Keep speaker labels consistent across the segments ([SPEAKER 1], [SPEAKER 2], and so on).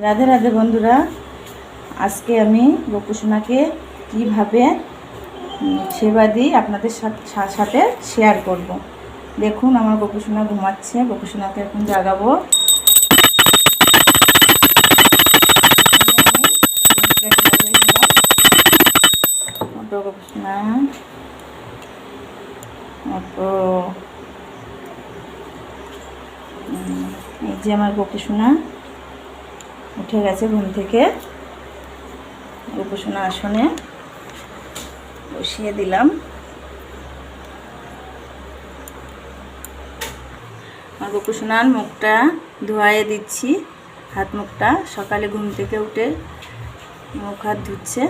[SPEAKER 1] রাধে রাধে বন্ধুরা, আজকে আমি গোপুসোনাকে কীভাবে সেবা দিই আপনাদের সাথে শেয়ার করব। দেখুন, আমার গোপুসোনা ঘুমাচ্ছে। গোপুসোনাকে এখন জাগাবো। গোপুসোনা এই যে আমার গোপুসোনা উঠে গেছে ঘুম থেকে। গোপুসোনা আসনে বসিয়ে দিলাম। আর গোপুসোনার মুখটা ধোয়াইয়ে দিচ্ছি। হাত মুখটা সকালে ঘুম থেকে উঠে মুখ হাত ধুচ্ছে।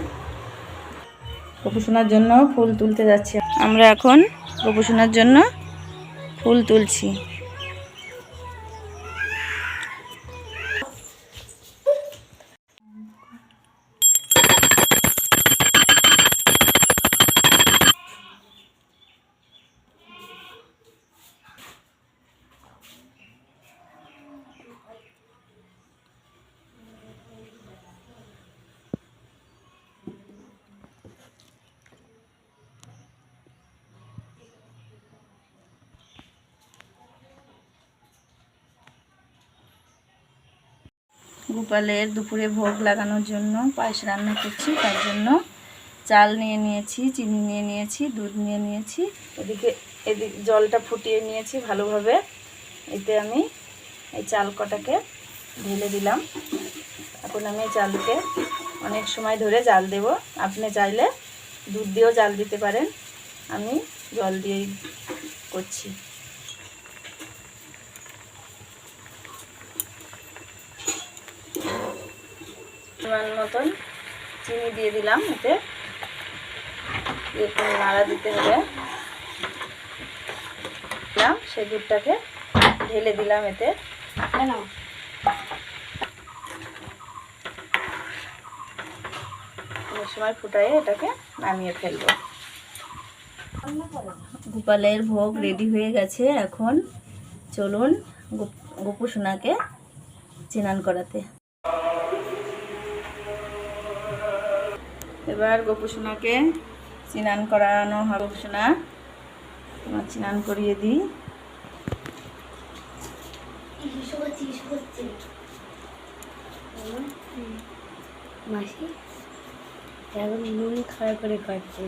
[SPEAKER 1] গোপুসোনার জন্য ফুল তুলতে যাচ্ছি। আমরা এখন গোপুসোনার জন্য ফুল তুলছি। গোপালের দুপুরে ভোগ লাগানোর জন্য পায়েস রান্না করছি। তার জন্য চাল নিয়ে নিয়েছি, চিনি নিয়ে নিয়েছি, দুধ নিয়ে নিয়েছি। এদিকে জলটা ফুটিয়ে নিয়েছি ভালোভাবে। এতে আমি এই চাল কটাকে ঢেলে দিলাম। এখন আমি চালকে অনেক সময় ধরে জাল দেব। আপনি চাইলে দুধ দিয়েও জাল দিতে পারেন, আমি জল দিয়েই করছি। পরিমাণ মতন চিনি দিয়ে দিলাম। এতে একটু নাড়া দিতে হবে। সেই দুধটাকে ঢেলে দিলাম এতে। অনেক সময় ফুটাই এটাকে নামিয়ে ফেলবো। গোপালের ভোগ রেডি হয়ে গেছে। এখন চলুন গোপুসোনাকে স্নান করাতে। এবার গোপুসোনাকে স্নান করানো হবে। গোপুসোনা তোমার স্নান করিয়ে দিই।
[SPEAKER 2] মাসি এখন নুন খাওয়া করে কাটছে।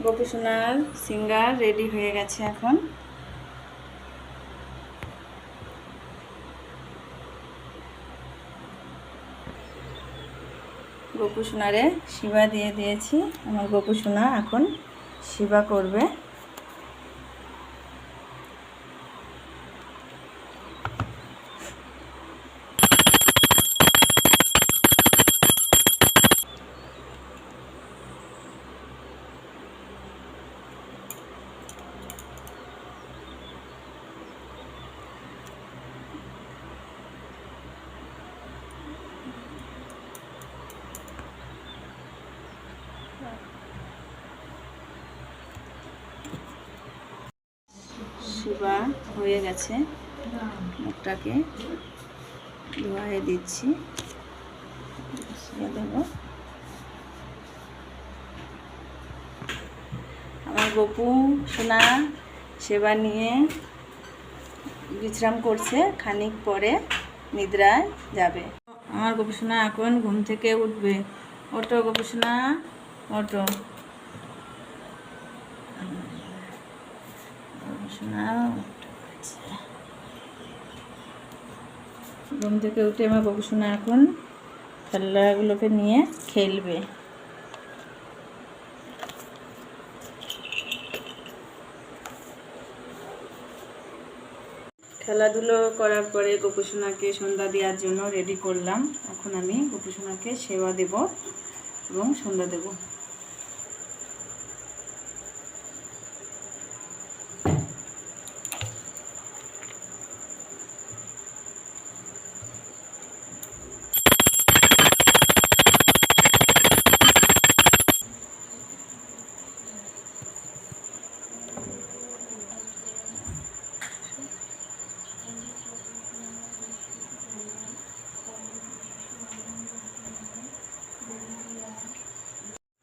[SPEAKER 1] গোপুসোনার সিঙ্গার রেডি হয়ে গেছে। এখন গোপুসোনারে সেবা দিয়ে দিয়েছি। আমার গোপুসোনা এখন সেবা করবে। সেবা হয়ে গেছে। মুখটাকে ধোয়াইয়ে দিচ্ছি। দেব। আমার গোপু সোনা সেবা নিয়ে বিশ্রাম করছে। খানিক পরে নিদ্রায় যাবে। আমার গোপুসোনা এখন ঘুম থেকে উঠবে। ওটো গোপুসোনা, ওটো গোপুসোনা। ঘুম থেকে উঠে আমার গোপুসোনা এখন খেলনাগুলোকে নিয়ে খেলবে। খেলাধুলো করার পরে গোপুসোনাকে সন্ধ্যা দেওয়ার জন্য রেডি করলাম। এখন আমি গোপুসোনাকে সেবা দেব এবং সন্ধ্যা দেব।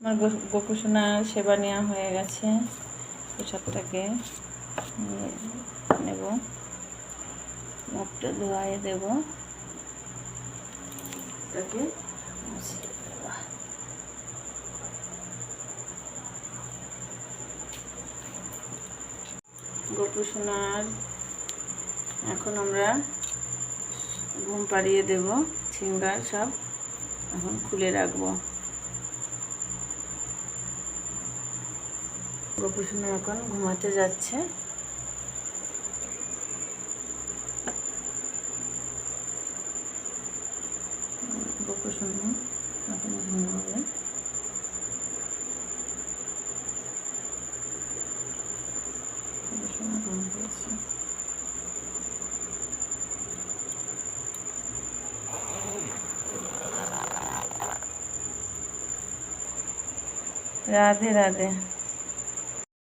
[SPEAKER 1] আমার গোপুসোনার সেবা নেওয়া হয়ে গেছে। পোশাকটাকে নেব, মুখটা ধোয়াই দেব, তাকে গোপুসোনার এখন আমরা ঘুম পাড়িয়ে দেব। সিঙ্গার সব এখন খুলে রাখবো। গোপুসোনা এখন ঘুমাতে যাচ্ছে। গোপুসোনা এখন ঘুমাবে। গোপুসোনা ঘুম পেয়েছে। রাধে রাধে।